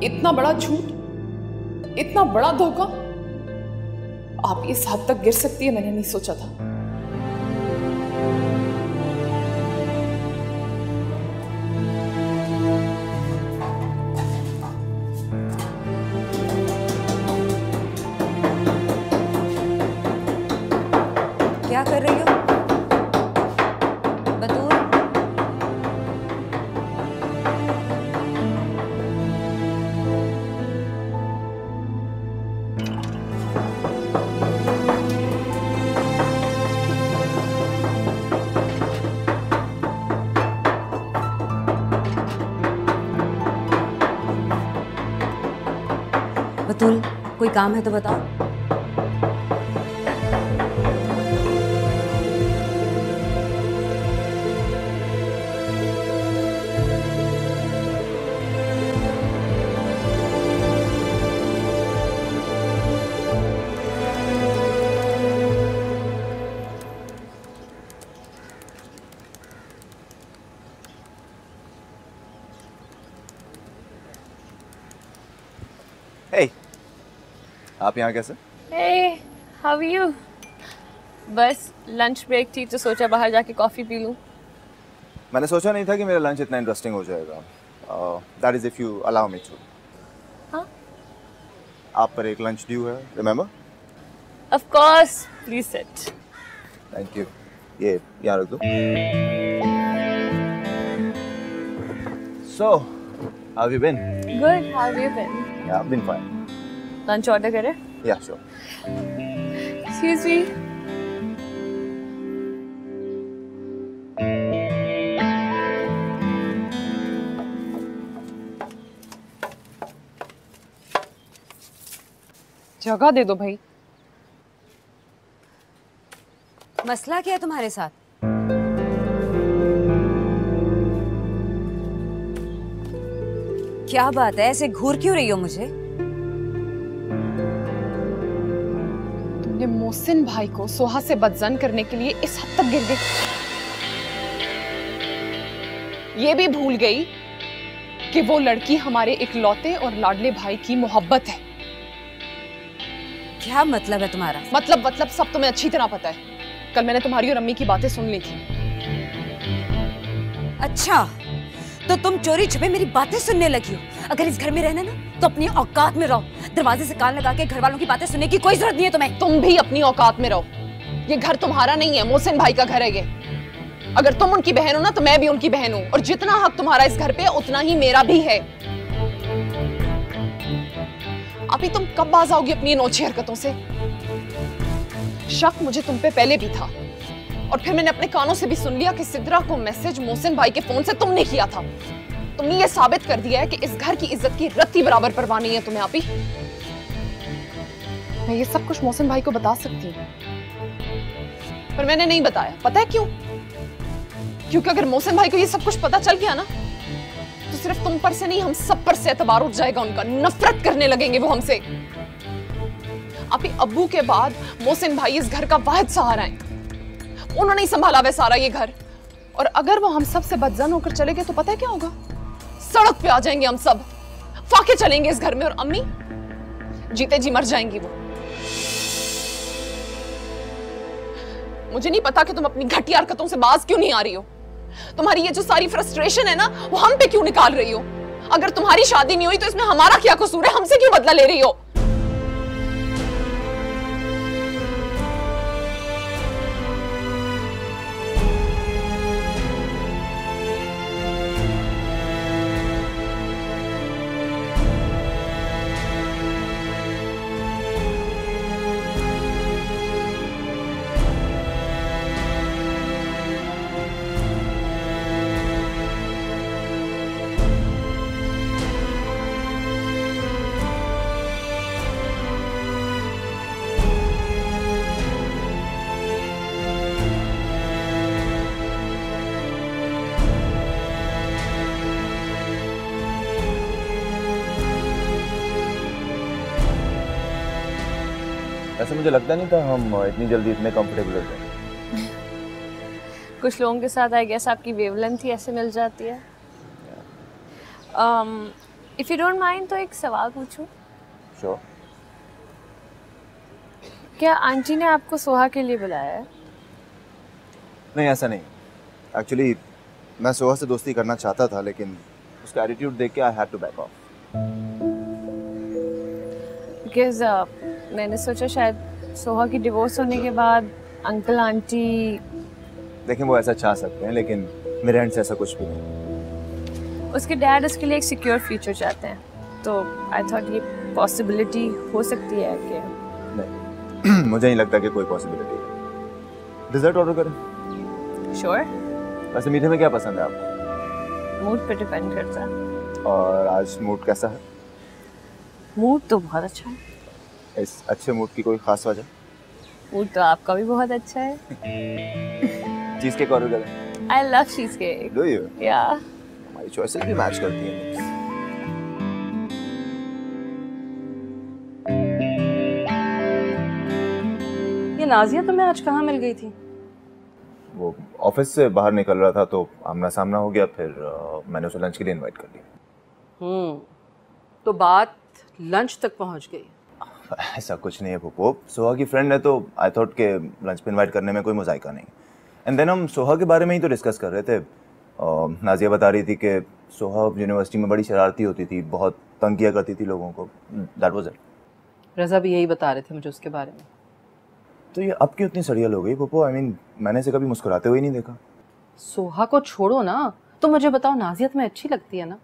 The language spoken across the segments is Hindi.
इतना बड़ा झूठ, इतना बड़ा धोखा, आप इस हद तक गिर सकती है मैंने नहीं सोचा था। क्या कर रही हो बतूल? बतूल, कोई काम है तो बताओ। Hey, आप यहाँ कैसे? Hey, how are you? बस लंच ब्रेक थी तो सोचा बाहर जाके कॉफी पी लूं। मैंने सोचा नहीं था कि मेरा लंच इतना इंटरेस्टिंग हो जाएगा। That is if you allow me to. हाँ? आप पर एक लंच ड्यू है, remember? Of course, please sit. Thank you. ये यहाँ रख दो। So, how have you been? Good, how have you been? Yeah, I've been fine. Lunch order करें? Yeah, sure. Excuse me. जगह दे दो भाई। मसला क्या है तुम्हारे साथ? क्या बात है, ऐसे घूर क्यों रही हो मुझे? तुमने मोहसिन भाई को सोहा से बदजन करने के लिए इस हद तक गिर गई, ये भी भूल गई कि वो लड़की हमारे इकलौते और लाडले भाई की मोहब्बत है। क्या मतलब है तुम्हारा? मतलब सब तुम्हें अच्छी तरह पता है। कल मैंने तुम्हारी और अम्मी की बातें सुन ली थी। अच्छा, तो तुम चोरी छुपे मेरी बातें सुनने लगी हो। अगर इस घर में रहना ना तो अपनी औकात में रहो। दरवाजे से कान लगा के घर वालों की बातें सुनने की कोई जरूरत नहीं है तुम्हें। तुम भी अपनी औकात में रहो। ये घर तुम्हारा नहीं है, मोहसिन भाई का घर है ये। अगर तुम उनकी बहन हो ना तो मैं भी उनकी बहन हूँ, और जितना हक तुम्हारा इस घर पे उतना ही मेरा भी है। अभी तुम कब बाज आओगी अपनी नौची हरकतों से? शक मुझे तुम पे पहले भी था, और फिर मैंने अपने कानों से भी सुन लिया कि सिद्रा को मैसेज मोहसिन भाई के फोन से तुमने किया था। तुमने ये साबित कर दिया है कि इस घर की इज्जत की रत्ती बराबर परवाह नहीं है तुम्हें। आपी, मैं ये सब कुछ मोहसिन भाई को बता सकती हूँ, पर मैंने नहीं बताया। पता है क्यों? क्योंकि अगर मोहसिन भाई को ये सब कुछ पता चल गया ना तो सिर्फ तुम पर से नहीं, हम सब पर से एतबार उठ जाएगा उनका। नफरत करने लगेंगे वो हमसे। आपी, अब्बू के बाद मोहसिन भाई इस घर का वाहिद सहारा है। उन्होंने ही संभाला वह सारा ये घर, और अगर वो हम सब से बदजन होकर चले गए तो पता है क्या होगा? सड़क पे आ जाएंगे हम सब, फाके चलेंगे इस घर में, और अम्मी जीते जी मर जाएंगी वो। मुझे नहीं पता कि तुम अपनी घटिया हरकतों से बाज क्यों नहीं आ रही हो। तुम्हारी ये जो सारी फ्रस्ट्रेशन है ना वो हम पे क्यों निकाल रही हो? अगर तुम्हारी शादी नहीं हुई तो इसमें हमारा क्या कसूर है? हमसे क्यों बदला ले रही हो? ऐसे मुझे लगता नहीं था हम इतनी जल्दी इतने कंफर्टेबल हो जाएंगे। कुछ लोगों के साथ आई गेस आपकी वेवलेंथ ही ऐसे मिल जाती है। इफ यू डोंट माइंड तो एक सवाल पूछूं? Sure. क्या आंटी ने आपको सोहा के लिए बुलाया है? नहीं, ऐसा नहीं। एक्चुअली मैं सोहा से दोस्ती करना चाहता था, लेकिन उसका एटीट्यूड देख के I had to back off. Because मैंने सोचा शायद सोहा की डिवोर्स होने के बाद अंकल आंटी। देखें, वो ऐसा चाह सकते हैं, लेकिन मेरे एंड से ऐसा कुछ भी नहीं। उसके डैड उसके लिए एक सिक्योर फ्यूचर चाहते हैं, तो आई थॉट ये पॉसिबिलिटी हो सकती है कि नहीं मुझे नहीं लगता कि कोई पॉसिबिलिटी है। डिजर्ट ऑर्डर करें? श्योर। वैसे मीठे में क्या पसंद है आपको? मूड पे डिपेंड करता है। और आज मूड कैसा है? मूड तो बहुत अच्छा है। इस अच्छे मूड की कोई खास वजह? मूड तो आपका भी बहुत अच्छा है। चीज केक ऑर्डर करें? I love cheese cake. Do you? या हमारी चॉइसेस भी मैच करती हैं। ये नाजिया तुम्हें आज कहाँ मिल गई थी? वो ऑफिस से बाहर निकल रहा था तो आमना सामना हो गया, फिर मैंने उसे लंच के लिए इनवाइट कर लिया। तो बात लंच तक पहुंच गई। ऐसा कुछ नहीं है पुप्पो, सोहा की फ्रेंड है तो आई थॉट के लंच पे इनवाइट करने में कोई मजाइका नहीं। एंड देन हम सोहा के बारे में ही तो डिस्कस कर रहे थे। नाजिया बता रही थी कि सोहा यूनिवर्सिटी में बड़ी शरारती होती थी, बहुत तंग किया करती थी लोगों को। That was it. रज़ा भी यही बता रहे थे मुझे उसके बारे में। तो ये अब क्यों इतनी सड़ियल हो गई पुप्पो? आई मीन मैंने इसे कभी मुस्कुराते हुए नहीं देखा। सोहा को छोड़ो ना, तो मुझे बताओ नाजिया तुम्हें अच्छी लगती है ना?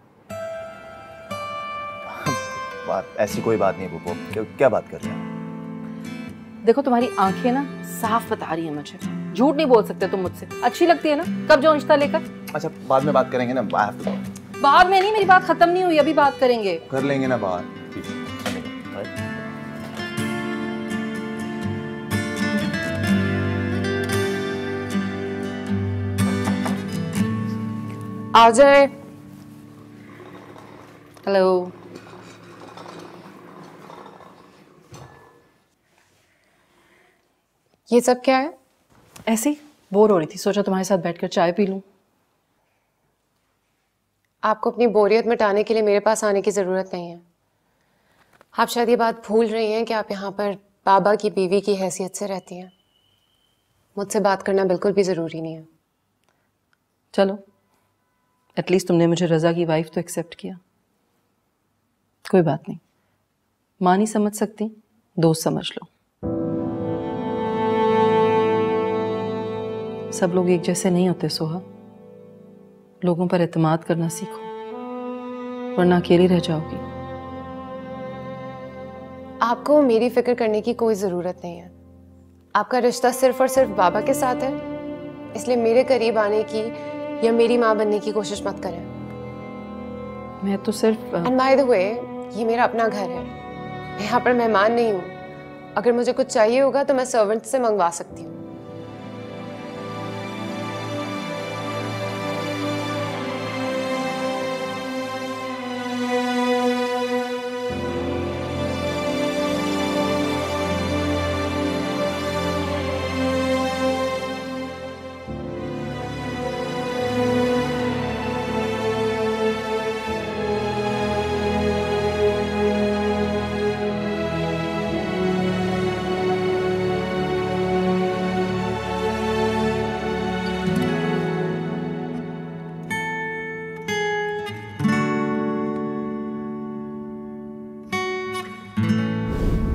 बात ऐसी कोई बात नहीं है पुप्पो, क्या बात कर रहे हैं? देखो तुम्हारी आंखें ना साफ बता रही हैं मुझे, झूठ नहीं बोल सकते तुम मुझसे। अच्छी लगती है ना? कब जाओ रिश्ता लेकर? अच्छा बाद में बात करेंगे ना, आई हैव टू। बाद में नहीं, मेरी बात खत्म नहीं हुई, अभी बात करेंगे। कर लेंगे ना बाहर। ठीक है, चलेंगे। आ जाए। हेलो। ये सब क्या है? ऐसे ही बोर हो रही थी, सोचा तुम्हारे साथ बैठकर चाय पी लूं। आपको अपनी बोरियत मिटाने के लिए मेरे पास आने की ज़रूरत नहीं है। आप शायद ये बात भूल रही हैं कि आप यहाँ पर बाबा की बीवी की हैसियत से रहती हैं। मुझसे बात करना बिल्कुल भी ज़रूरी नहीं है। चलो, एटलीस्ट तुमने मुझे रज़ा की वाइफ तो एक्सेप्ट किया। कोई बात नहीं, माँ नहीं समझ सकती, दोस्त समझ लो। सब लोग एक जैसे नहीं होते सोहा। लोगों पर एतमाद करना सीखो, वरना अकेली रह जाओगी। आपको मेरी फिक्र करने की कोई ज़रूरत नहीं है। आपका रिश्ता सिर्फ और सिर्फ बाबा के साथ है, इसलिए मेरे करीब आने की या मेरी माँ बनने की कोशिश मत करें। मैं तो सिर्फ एंड बाय द वे, ये मेरा अपना घर है, मैं यहाँ पर मेहमान नहीं हूँ। अगर मुझे कुछ चाहिए होगा तो मैं सर्वेंट से मंगवा सकती हूँ।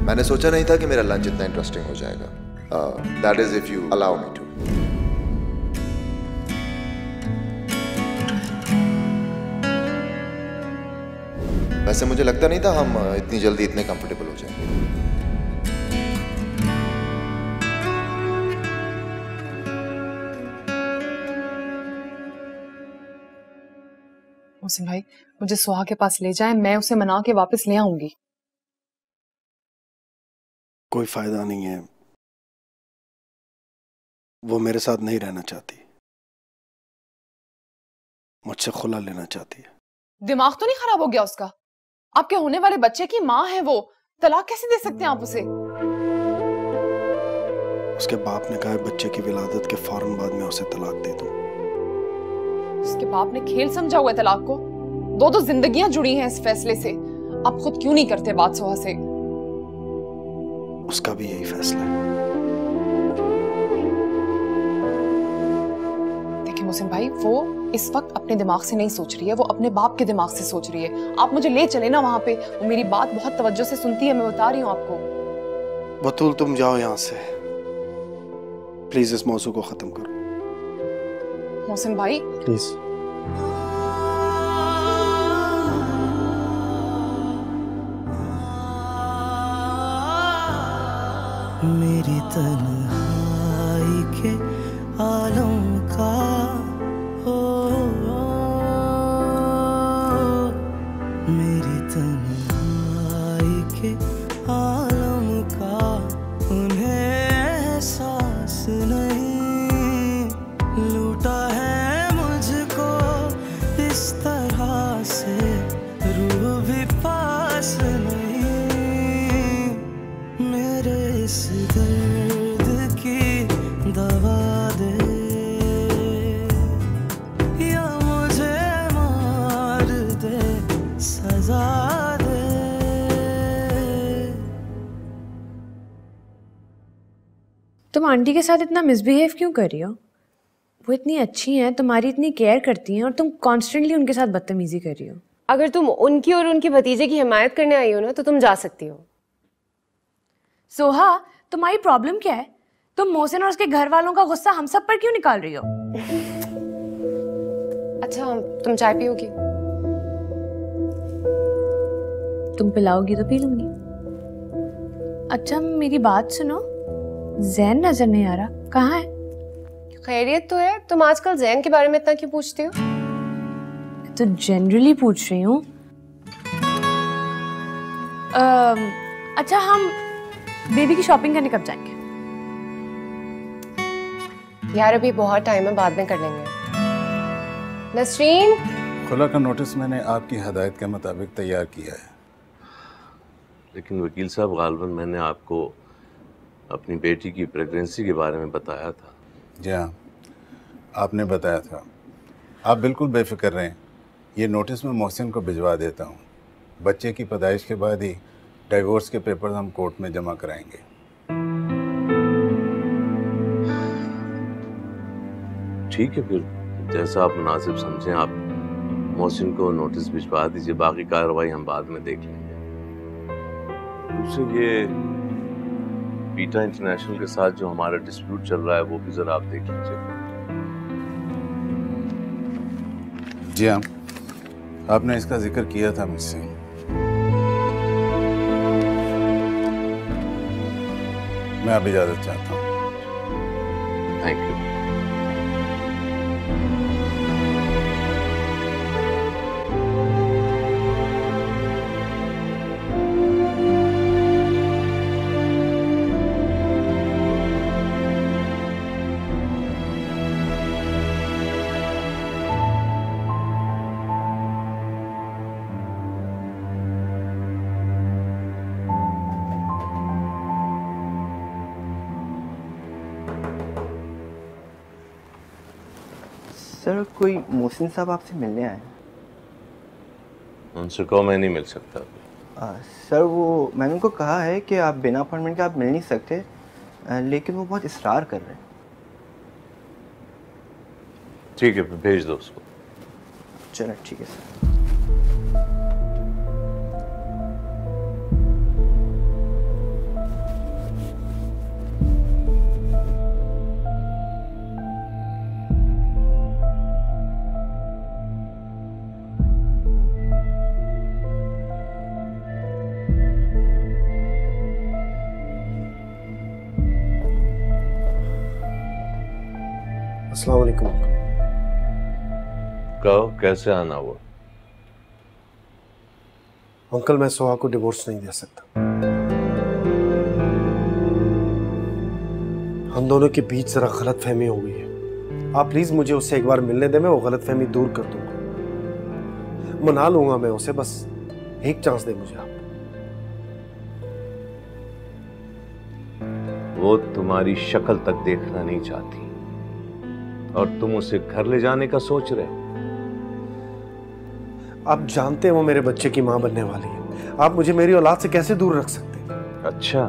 मैंने सोचा नहीं था कि मेरा लंच इतना इंटरेस्टिंग हो जाएगा। That is if you allow me to. वैसे मुझे लगता नहीं था हम इतनी जल्दी इतने कंफर्टेबल हो जाएंगे। मोहसिन भाई, मुझे सुहा के पास ले जाएं, मैं उसे मना के वापस ले आऊंगी। कोई फायदा नहीं है, वो मेरे साथ नहीं रहना चाहती, मुझसे खुला लेना चाहती है। दिमाग तो नहीं खराब हो गया उसका? आपके होने वाले बच्चे की माँ है वो, तलाक कैसे दे सकते हैं आप उसे? उसके बाप ने कहा है बच्चे की विलादत के फौरन बाद में उसे तलाक दे दूं। उसके बाप ने खेल समझा हुआ है तलाक को। दो दो जिंदगियां जुड़ी हैं इस फैसले से। आप खुद क्यों नहीं करते बात सोहा से? उसका भी यही फैसला है। देखिए मोहसिन भाई, वो इस वक्त अपने दिमाग से नहीं सोच रही है, वो अपने बाप के दिमाग से सोच रही है। आप मुझे ले चले ना वहां पे, वो मेरी बात बहुत तवज्जो से सुनती है, मैं बता रही हूँ आपको। बतूल तुम जाओ यहाँ से, प्लीज इस मौजू को खत्म करो। मोहसिन भाई प्लीज। मेरी तन्हाई के आलम का हो, मेरी तन्हाई के आलम का उन्हें एहसास नहीं, लूटा है मुझको इस तरह से, रूह भी पास नहीं, मेरे इस दर्द की दवा दे या मुझे मार दे, सजा दे। तुम आंटी के साथ इतना मिसबिहेव क्यों कर रही हो? वो इतनी अच्छी हैं, तुम्हारी इतनी केयर करती हैं, और तुम कॉन्स्टेंटली उनके साथ बदतमीजी कर रही हो। अगर तुम उनकी और उनके भतीजे की हिमायत करने आई हो ना, तो तुम जा सकती हो। सोहा, तुम्हारी प्रॉब्लम क्या है? तुम मोहसिन और उसके घर वालों का गुस्सा हम सब पर क्यों निकाल रही हो? अच्छा, तुम चाय पियोगी? तुम पिलाओगी तो पी लूंगी। अच्छा मेरी बात सुनो, जैन नजर नहीं आ रहा, कहाँ है? खैरियत तो है। तुम आजकल जैन के बारे में इतना क्यों पूछती हो? तो जनरली पूछ रही हूँ। अच्छा हम बेबी की शॉपिंग करने कब जाएंगे? यार अभी बहुत टाइम है, बाद में कर लेंगे। नसरीन, खुला का नोटिस मैंने आपकी हदायत के मुताबिक तैयार किया है। लेकिन वकील साहब, गालबन मैंने आपको अपनी बेटी की प्रेगनेंसी के बारे में बताया था। जी हाँ, आपने बताया था। आप बिल्कुल बेफिक्र रहें, ये नोटिस मैं मोहसिन को भिजवा देता हूँ। बच्चे की पैदाइश के बाद ही डाइवोर्स के पेपर्स हम कोर्ट में जमा कराएंगे। ठीक है, फिर जैसा आप मुनासिब समझें, आप मोहसिन को नोटिस भिजवा दीजिए, बाकी कार्रवाई हम बाद में देख लेंगे। दूसरे ये पीटा इंटरनेशनल के साथ जो हमारा डिस्प्यूट चल रहा है, वो भी जरा आप देख लीजिए। जी हाँ, आपने इसका जिक्र किया था मुझसे। मैं अब इजाजत चाहता हूँ। Thank you. सर कोई मोहसिन साहब आपसे मिलने आए हैं। उनसे कहो मैं नहीं मिल सकता। सर वो मैंने उनको कहा है कि आप बिना अपॉइंटमेंट के आप मिल नहीं सकते, लेकिन वो बहुत इसरार कर रहे हैं। ठीक है, फिर भेज दो उसको। चलो ठीक है सर। अस्सलाम वालेकुम। कहो कैसे आना हुआ? अंकल मैं सोहा को डिवोर्स नहीं दे सकता। हम दोनों के बीच जरा गलत फहमी हो गई है। आप प्लीज मुझे उससे एक बार मिलने दें, मैं वो गलत फहमी दूर कर दूंगा, मना लूंगा मैं उसे। बस एक चांस दे मुझे आप। वो तुम्हारी शक्ल तक देखना नहीं चाहती और तुम उसे घर ले जाने का सोच रहे हो। आप जानते हैं वो मेरे बच्चे की माँ बनने वाली है, आप मुझे मेरी औलाद से कैसे दूर रख सकते हैं? अच्छा,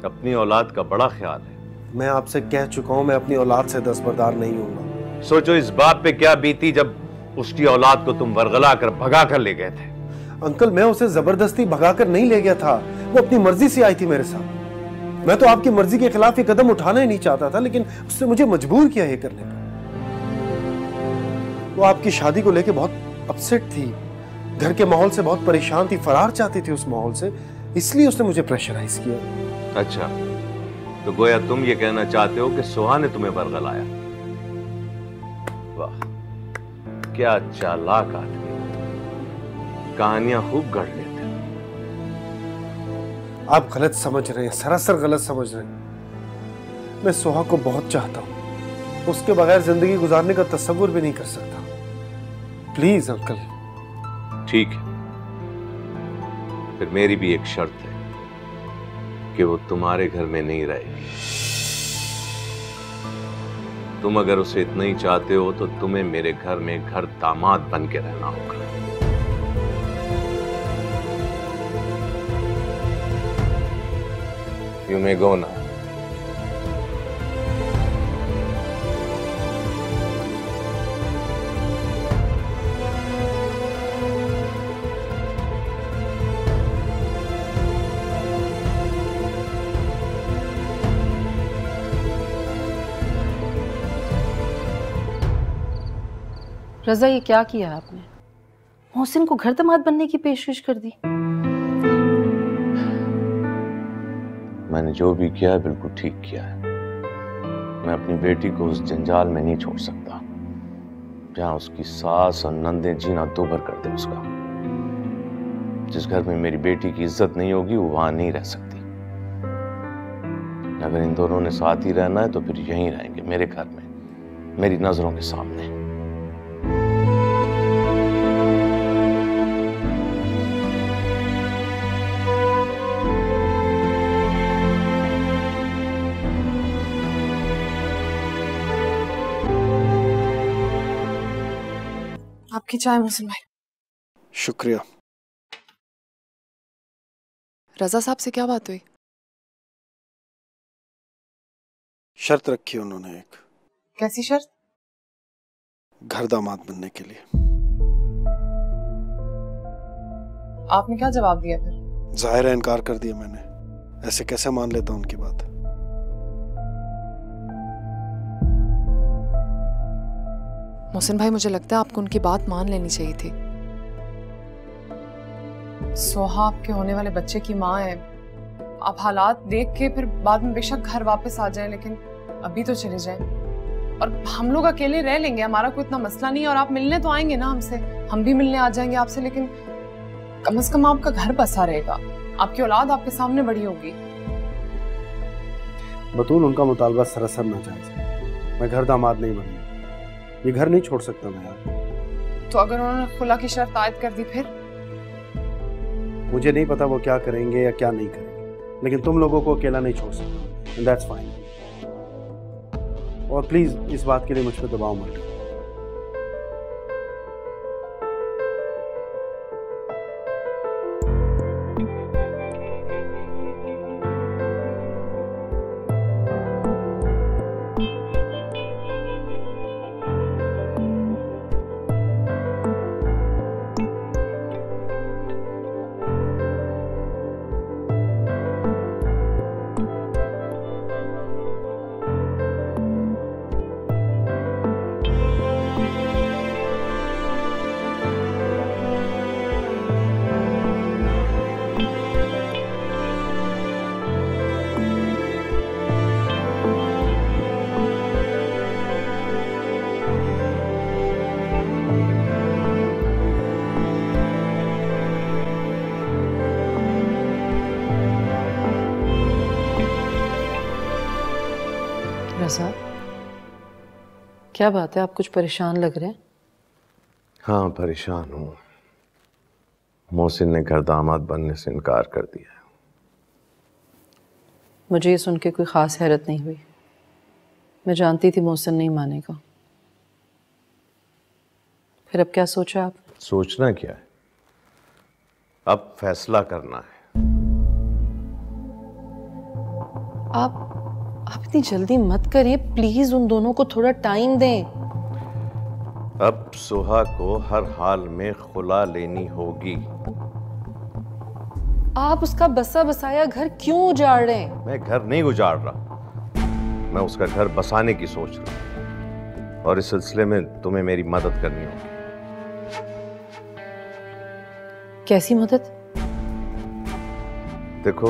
अपनी औलाद का बड़ा ख्याल है। मैं आपसे कह चुका हूं, मैं अपनी औलाद से दस्तबरदार नहीं हूँ। सोचो इस बात पे क्या बीती जब उसकी औलाद को तुम वरगला कर भगा कर ले गए थे। अंकल, मैं उसे जबरदस्ती भगाकर नहीं ले गया था, वो अपनी मर्जी से आई थी मेरे साथ। मैं तो आपकी मर्जी के खिलाफ ये कदम उठाना ही नहीं चाहता था, लेकिन उसने मुझे मजबूर किया ये करने पर। वो आपकी शादी को लेके बहुत अपसेट थी, घर के माहौल से बहुत परेशान थी, फरार चाहती थी उस माहौल से, इसलिए उसने मुझे प्रेशराइज किया। अच्छा, तो गोया तुम ये कहना चाहते हो कि सुहा ने तुम्हें बरगलाया। वाह, क्या चालाक आदमी, कहानियां खूब गढ़ लेते हैं। आप गलत समझ रहे हैं, सरासर गलत समझ रहे हैं। मैं सुहा को बहुत चाहता हूं, उसके बगैर जिंदगी गुजारने का तस्वुर भी नहीं कर सकता। Please uncle. ठीक है, फिर मेरी भी एक शर्त है कि वो तुम्हारे घर में नहीं रहेगी। तुम अगर उसे इतना ही चाहते हो तो तुम्हें मेरे घर में घर दामाद बन के रहना होगा। You may go now. रजा, ये क्या किया आपने? मोहसिन को घर दामाद बनने की पेशकश कर दी। मैंने जो भी किया है बिल्कुल ठीक किया है। मैं अपनी बेटी को उस जंजाल में नहीं छोड़ सकता जहां उसकी सास और नंदे जीना दूभर कर दे उसका। जिस घर में मेरी बेटी की इज्जत नहीं होगी वो वहां नहीं रह सकती। अगर इन दोनों ने साथ ही रहना है तो फिर यहीं रहेंगे, मेरे घर में, मेरी नजरों के सामने। आपकी चाय मोहसिन भाई। शुक्रिया। रजा साहब से क्या बात हुई? शर्त रखी उन्होंने एक। कैसी शर्त? घर दामाद बनने के लिए। आपने क्या जवाब दिया फिर? जाहिर है इनकार कर दिया मैंने, ऐसे कैसे मान लेता उनकी बात। मोहसिन भाई, मुझे लगता है आपको उनकी बात मान लेनी चाहिए थी। सोहा आपके होने वाले बच्चे की माँ है। आप हालात देख के फिर बाद में बेशक घर वापस आ जाएं, लेकिन अभी तो चले जाएं। और हम लोग अकेले रह लेंगे, हमारा कोई इतना मसला नहीं है। और आप मिलने तो आएंगे ना हमसे, हम भी मिलने आ जाएंगे आपसे, लेकिन कम से कम आपका घर बसा रहेगा, आपकी औलाद आपके सामने बड़ी होगी। बतूल, उनका मुतालबा सरासर नाजायज है। मैं घर दामाद नहीं बनूंगा, ये घर नहीं छोड़ सकता मैं यार। तो अगर उन्होंने खुला की शर्त आयद कर दी फिर? मुझे नहीं पता वो क्या करेंगे या क्या नहीं करेंगे, लेकिन तुम लोगों को अकेला नहीं छोड़ सकता, एंड दैट्स फाइन। और प्लीज इस बात के लिए मुझ पर दबाव मत डालो। रजा, क्या बात है, आप कुछ परेशान लग रहे हैं? हाँ, परेशान हूँ। मोहसिन ने घर दामाद बनने से इनकार कर दिया है। मुझे ये सुन के कोई ख़ास हैरत नहीं हुई। मैं जानती थी मोहसिन नहीं मानेगा। फिर अब क्या सोचा आप? सोचना क्या है, अब फैसला करना है। आप इतनी जल्दी मत करिए प्लीज, उन दोनों को थोड़ा टाइम दें। अब सोहा को हर हाल में खुला लेनी होगी। आप उसका बसा बसाया घर क्यों उजाड़ रहे हैं? मैं घर नहीं उजाड़ रहा, मैं उसका घर बसाने की सोच रहा हूं, और इस सिलसिले में तुम्हें मेरी मदद करनी होगी। कैसी मदद? देखो,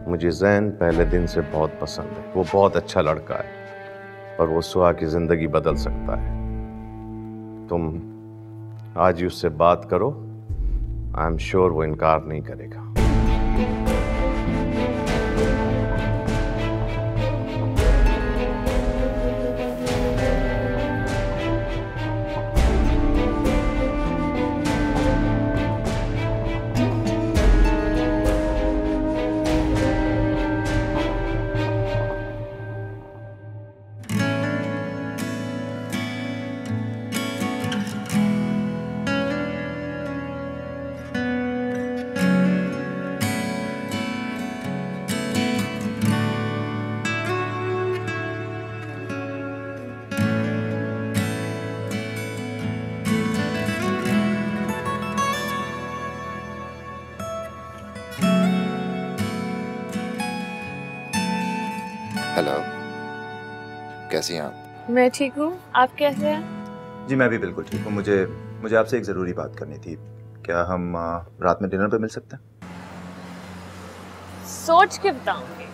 मुझे जैन पहले दिन से बहुत पसंद है, वो बहुत अच्छा लड़का है और वो सुहा की जिंदगी बदल सकता है। तुम आज ही उससे बात करो, आई एम श्योर वो इनकार नहीं करेगा। हेलो, कैसी हैं आप? मैं ठीक हूँ, आप कैसे हैं? जी मैं भी बिल्कुल ठीक हूँ। मुझे आपसे एक ज़रूरी बात करनी थी। क्या हम रात में डिनर पे मिल सकते हैं? सोच के बताऊंगी।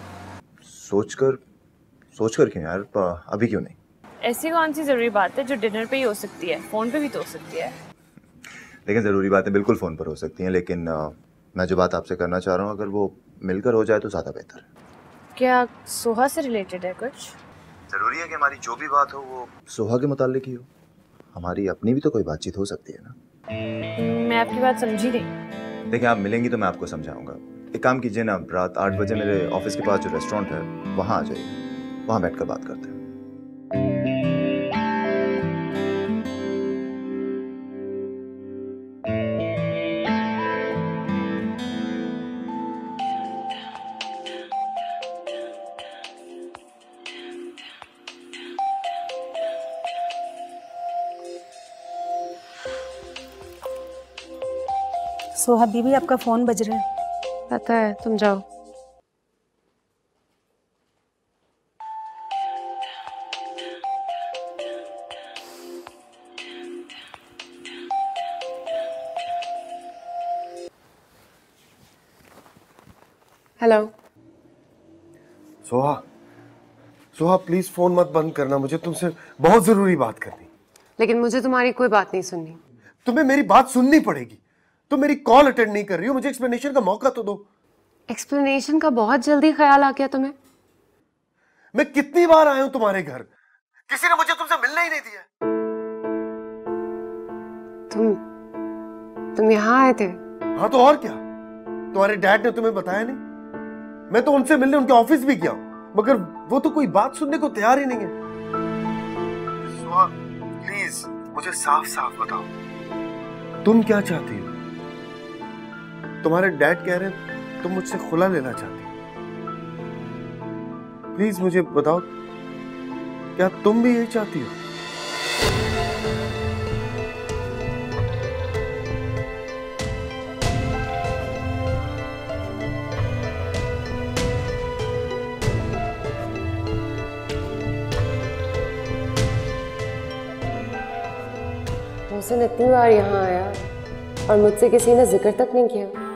सोचकर क्यों यार, अभी क्यों नहीं? ऐसी कौन सी जरूरी बात है जो डिनर पे ही हो सकती है, फोन पे भी तो हो सकती है। लेकिन ज़रूरी बातें बिल्कुल फ़ोन पर हो सकती हैं, लेकिन मैं जो बात आपसे करना चाह रहा हूँ अगर वो मिलकर हो जाए तो ज़्यादा बेहतर है। क्या सोहा से रिलेटेड है कुछ? ज़रूरी है कि हमारी जो भी बात हो वो सोहा के मुताल्लिक ही हो। हमारी अपनी भी तो कोई बातचीत हो सकती है ना। मैं आपकी बात समझी नहीं। देखिए, आप मिलेंगी तो मैं आपको समझाऊंगा। एक काम कीजिए ना, रात 8 बजे मेरे ऑफिस के पास जो रेस्टोरेंट है वहाँ आ जाइए, वहाँ बैठकर बात करते हैं। सोहा बीबी, आपका फोन बज रहा है। पता है, तुम जाओ। हेलो सोहा प्लीज फोन मत बंद करना, मुझे तुमसे बहुत जरूरी बात करनी। लेकिन मुझे तुम्हारी कोई बात नहीं सुननी। तुम्हें मेरी बात सुननी पड़ेगी। तुम मेरी कॉल अटेंड नहीं कर रही हो, मुझे एक्सप्लेनेशन का मौका तो दो। एक्सप्लेनेशन का बहुत जल्दी ख्याल आ गया तुम्हें? मैं कितनी बार आया हूं तुम्हारे घर, किसी ने मुझे तुमसे मिलने ही नहीं दिया। तुम यहाँ आए थे? हाँ तो और क्या, तुम्हारे डैड ने तुम्हें बताया नहीं? मैं तो उनसे मिलने उनके ऑफिस भी गया, मगर वो तो कोई बात सुनने को तैयार ही नहीं है। सोहा प्लीज मुझे साफ साफ बताओ, तुम क्या चाहती हो? तुम्हारे डैड कह रहे हैं तुम मुझसे खुला लेना चाहती हो। प्लीज मुझे बताओ, क्या तुम भी यही चाहती हो? मोहसिन इतनी बार यहाँ आया और मुझसे किसी ने जिक्र तक नहीं किया।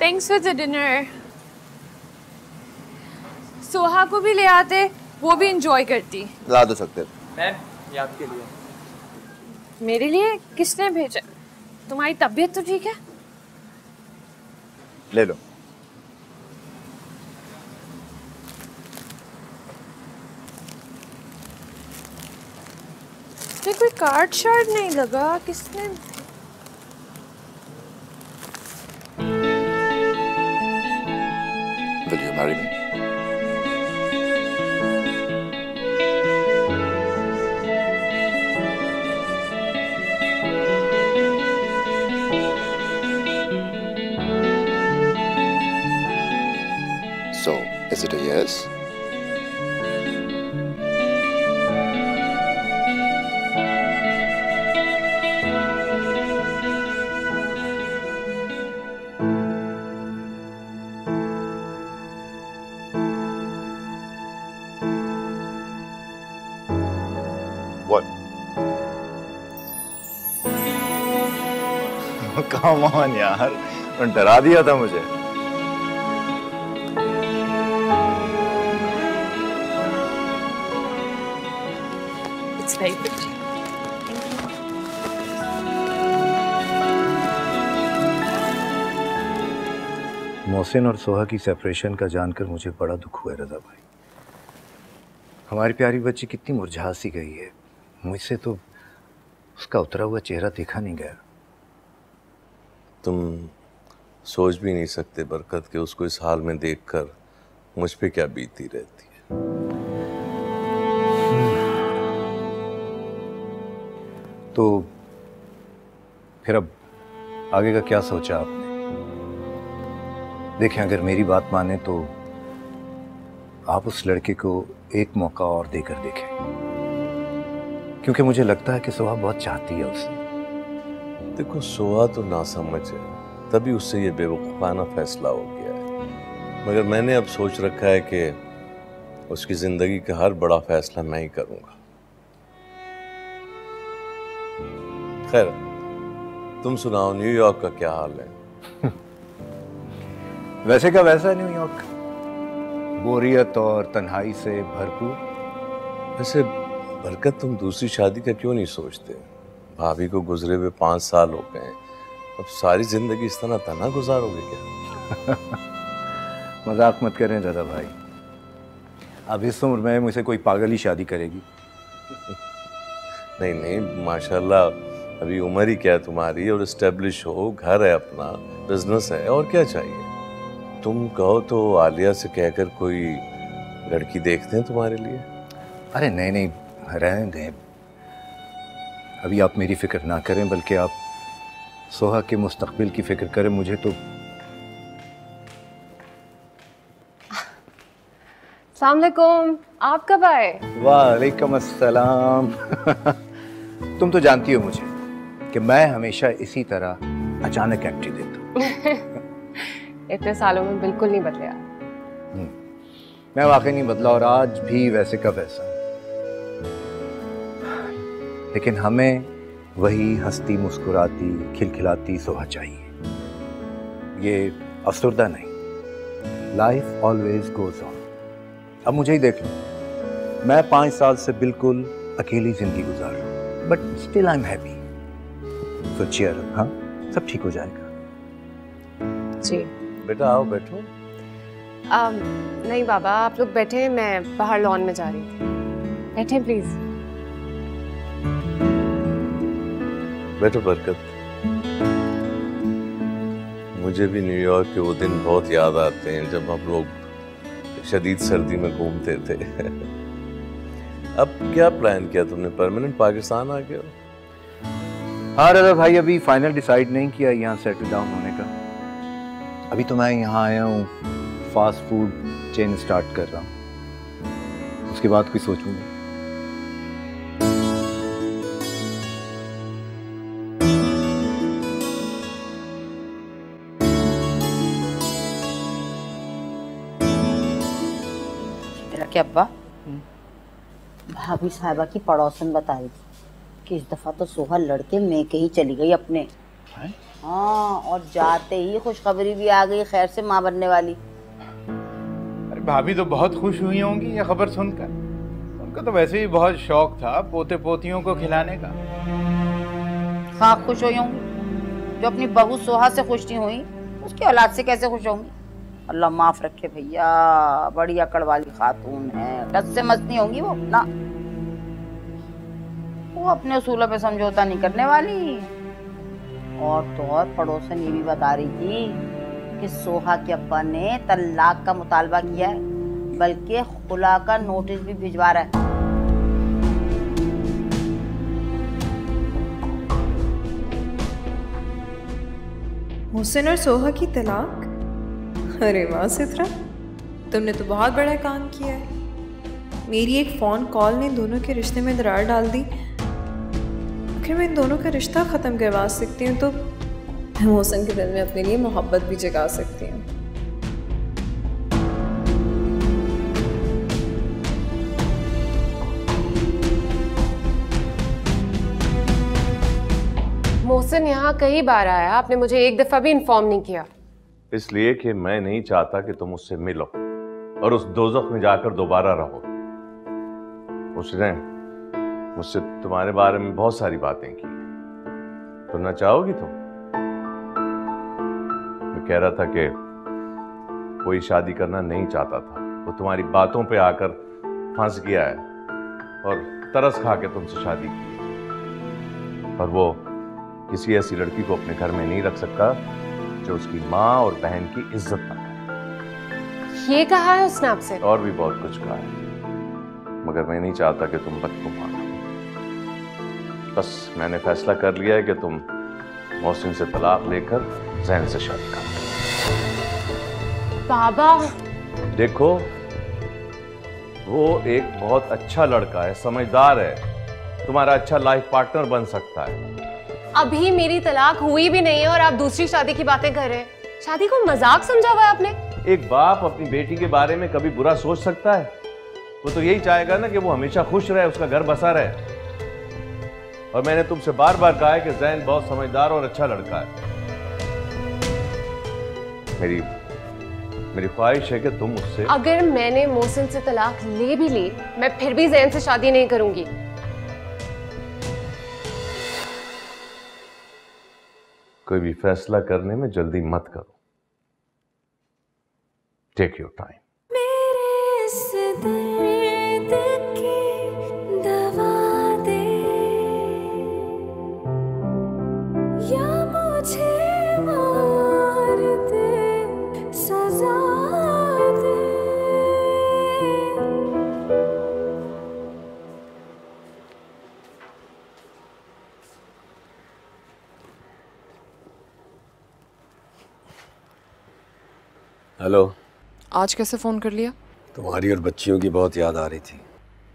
Thanks for the dinner. Soha को भी ले आते, वो भी एंजॉय करती। ला दो सकते मैम, ये आपके लिए। मेरे लिए किसने भेजा? तुम्हारी तबीयत तो ठीक है? ले लो। इसमें कोई कार्ड शार्ड नहीं लगा, किसने? Will you marry me? So, is it a yes? What? Come on यार, तुमने डरा दिया था मुझे। It's very pretty. मोहसिन और सोहा की सेपरेशन का जानकर मुझे बड़ा दुख हुआ रज़ा भाई। हमारी प्यारी बच्ची कितनी मुरझा सी गई है, मुझसे तो उसका उतरा हुआ चेहरा देखा नहीं गया। तुम सोच भी नहीं सकते बरकत के उसको इस हाल में देखकर मुझ पे क्या बीती रहती है। तो फिर अब आगे का क्या सोचा आपने? देखें, अगर मेरी बात माने तो आप उस लड़के को एक मौका और देकर देखें, क्योंकि मुझे लगता है कि सोहा बहुत चाहती है उसे। देखो, सोहा तो नासमझ है, तभी उससे ये बेवकूफ़ाना फैसला हो गया है। मगर मैंने अब सोच रखा है कि उसकी ज़िंदगी का हर बड़ा फैसला मैं ही करूँगा। खैर, तुम सुनाओ, न्यूयॉर्क का क्या हाल है? वैसे का वैसा न्यूयॉर्क, बोरियत और तन्हाई से भरपूर। वैसे बरकत, तुम दूसरी शादी का क्यों नहीं सोचते? भाभी को गुजरे हुए 5 साल हो गए, अब सारी जिंदगी इस तरह तना गुजारोगे क्या? मजाक मत करें दादा भाई, अब इस उम्र में मुझसे कोई पागल ही शादी करेगी। नहीं नहीं, माशाल्लाह, अभी उम्र ही क्या है तुम्हारी, और एस्टेब्लिश हो, घर है अपना, बिजनेस है, और क्या चाहिए? तुम कहो तो आलिया से कहकर कोई लड़की देखते हैं तुम्हारे लिए। अरे नहीं नहीं, रहने दें, अभी आप मेरी फिक्र ना करें, बल्कि आप सोहा के मुस्तकबिल की फिक्र करें। मुझे तो अस्सलामुअलैकुम, आप कब आए? वालेकुम अस्सलाम। तुम तो जानती हो मुझे कि मैं हमेशा इसी तरह अचानक एंट्री देता हूँ। इतने सालों में बिल्कुल नहीं बदले आप। मैं वाकई नहीं बदला, और आज भी वैसे का वैसा। लेकिन हमें वही हंसती मुस्कुराती खिलखिलाती सोहा चाहिए, ये अफसरदा नहीं। Life always goes on. अब मुझे ही देख लो, मैं 5 साल से बिल्कुल अकेली जिंदगी गुजार रहा हूँ, but still I am happy. So cheer up, हाँ, सब ठीक हो जाएगा। जी बेटा, आओ बैठो। नहीं बाबा, आप लोग बैठे, मैं बाहर लॉन में जा रही थी। बैठे प्लीज। बैठो बरकत। मुझे भी न्यूयॉर्क के वो दिन बहुत याद आते हैं जब हम लोग शदीद सर्दी में घूमते थे। अब क्या प्लान किया तुमने? परमानेंट पाकिस्तान आ गए हो? हाँ रज़ा भाई, अभी फाइनल डिसाइड नहीं किया यहाँ सेटल डाउन होने का। अभी तो मैं यहाँ आया हूँ, फास्ट फूड चेन स्टार्ट कर रहा हूँ, उसके बाद कोई सोचूंगा। कि अब्बा, भाभी साहिबा की पड़ोसन बता रही थी कि इस दफा तो सोहा लड़के में के ही चली गई अपने। हाँ, और जाते ही खुशखबरी भी आ गई, खैर से माँ बनने वाली। अरे भाभी तो बहुत खुश हुई होंगी ये खबर सुनकर। उनका तो वैसे ही बहुत शौक था पोते पोतियों को खिलाने का। हाँ, खुश हुई होंगी, जो अपनी बहू सोहा से खुश नहीं हुई उसकी औलाद से कैसे खुश होंगी? अल्लाह माफ रखे भैया, बड़ी अकड़ वाली खातून है, टस से मस्त नहीं होंगी वो ना। वो अपने असूलों पे समझौता नहीं करने वाली। और तो और पड़ोसन ये भी बता रही थी कि सोहा के अब्बा ने तलाक का मुतालबा किया है, बल्कि खुला का नोटिस भी भिजवा रहा है। मोहसिन और सोहा की तलाक? अरे वाह सित्रा, तुमने तो बहुत बड़ा काम किया है। मेरी एक फ़ोन कॉल ने दोनों के रिश्ते में दरार डाल दी। अगर मैं इन दोनों का रिश्ता ख़त्म करवा सकती हूँ तो मैं मोहसिन के दिल में अपने लिए मोहब्बत भी जगा सकती हूँ। मोहसिन यहाँ कई बार आया, आपने मुझे एक दफा भी इन्फॉर्म नहीं किया। इसलिए कि मैं नहीं चाहता कि तुम उससे मिलो और उस दोज़ख में जाकर दोबारा रहो। उसने मुझसे तुम्हारे बारे में बहुत सारी बातें की। सुनना चाहोगी तुम? मैं कह रहा था कि कोई शादी करना नहीं चाहता था, वो तुम्हारी बातों पे आकर फंस गया है और तरस खा के तुमसे शादी की है। पर वो किसी ऐसी लड़की को अपने घर में नहीं रख सकता जो उसकी माँ और बहन की इज्जत ना करे। ये कहा है उसने आपसे? और भी बहुत कुछ कहा है, मगर मैं नहीं चाहता कि तुम बात को मानो। बस मैंने फैसला कर लिया है कि तुम मोहसिन से तलाक लेकर ज़ैन से शादी करो। बाबा देखो, वो एक बहुत अच्छा लड़का है, समझदार है, तुम्हारा अच्छा लाइफ पार्टनर बन सकता है। अभी मेरी तलाक हुई भी नहीं है और आप दूसरी शादी की बातें कर रहे हैं। शादी को मजाक समझा हुआ है आपने? एक बाप अपनी बेटी के बारे में कभी बुरा सोच सकता है? वो तो यही चाहेगा ना कि वो हमेशा खुश रहे, उसका घर बसा रहे। और मैंने तुमसे बार बार कहा है कि ज़ैन बहुत समझदार और अच्छा लड़का है। मेरी ख्वाहिश है कि तुम उससे। अगर मैंने मोहसिन से तलाक ले भी ली, मैं फिर भी ज़ैन से शादी नहीं करूंगी। कोई भी फैसला करने में जल्दी मत करो। Take your time. मेरे इस दर्द की दवा दे या मुझे मार दे, सजा दे। हेलो। आज कैसे फ़ोन कर लिया? तुम्हारी और बच्चियों की बहुत याद आ रही थी।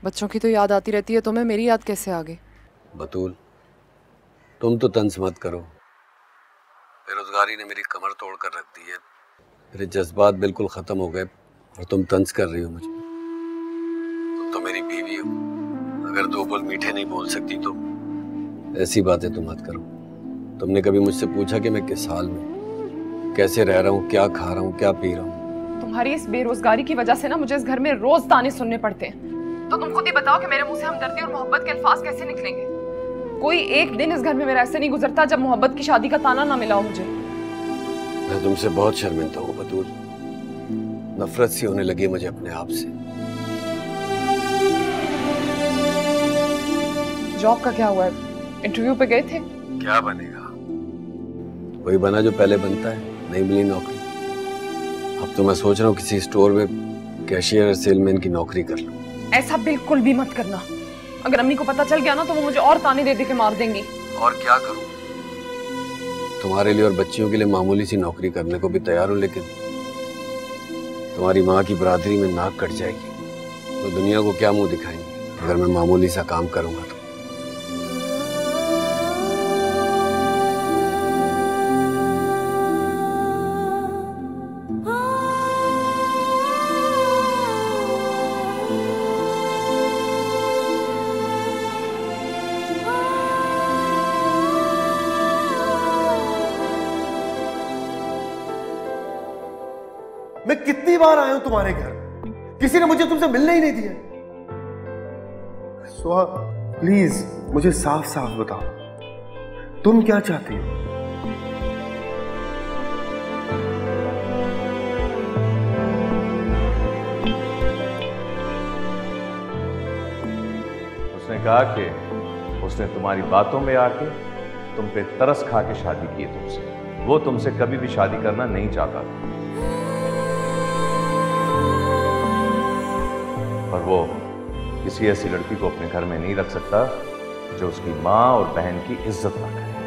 बच्चों की तो याद आती रहती है, तुम्हें मेरी याद कैसे आ गई? बतूल, तुम तो तंज मत करो। बेरोजगारी ने मेरी कमर तोड़ कर रख दी है। मेरे जज्बात बिल्कुल ख़त्म हो गए और तुम तंज कर रही हो मुझे। तुम तो मेरी बीवी हो, अगर दो बोल मीठे नहीं बोल सकती तो ऐसी बातें तो मत करो। तुमने कभी मुझसे पूछा कि मैं किस हाल में, कैसे रह रहा हूँ, क्या खा रहा हूँ, क्या पी रहा हूँ? तुम्हारी इस बेरोजगारी की वजह से ना मुझे इस घर में रोज ताने सुनने पड़ते हैं। तो तुम खुद ही बताओ कि मेरे मुंह से हमदर्दी और मोहब्बत के अल्फाज कैसे निकलेंगे? कोई एक दिन इस घर में मेरा ऐसे नहीं गुजरता जब मोहब्बत की शादी का ताना ना मिला हो मुझे। मैं तुमसे बहुत शर्मिंदा हूँ बतूल। नफरत सी होने लगी मुझे अपने आप से। जॉब का क्या हुआ है? इंटरव्यू पे गए थे? क्या बनेगा? वही बना जो पहले बनता है, नहीं मिली नौकरी। अब तो मैं सोच रहा हूँ किसी स्टोर में कैशियर और सेलमैन की नौकरी कर लूँ। ऐसा बिल्कुल भी मत करना। अगर अम्मी को पता चल गया ना तो वो मुझे और ताने दे दे के मार देंगी। और क्या करूँ? तुम्हारे लिए और बच्चियों के लिए मामूली सी नौकरी करने को भी तैयार हूँ, लेकिन तुम्हारी माँ की बरादरी में नाक कट जाएगी। तो दुनिया को क्या मुंह दिखाएंगे अगर मैं मामूली सा काम करूँगा तो। मैं कितनी बार आया हूं तुम्हारे घर, किसी ने मुझे तुमसे मिलने ही नहीं दिया। सोहा प्लीज मुझे साफ साफ बताओ, तुम क्या चाहती हो? उसने कहा कि वो उसने तुम्हारी बातों में आके तुम पे तरस खा के शादी की है तुमसे। वो तुमसे कभी भी शादी करना नहीं चाहता था, पर वो किसी ऐसी लड़की को अपने घर में नहीं रख सकता जो उसकी माँ और बहन की इज्जत ना करे।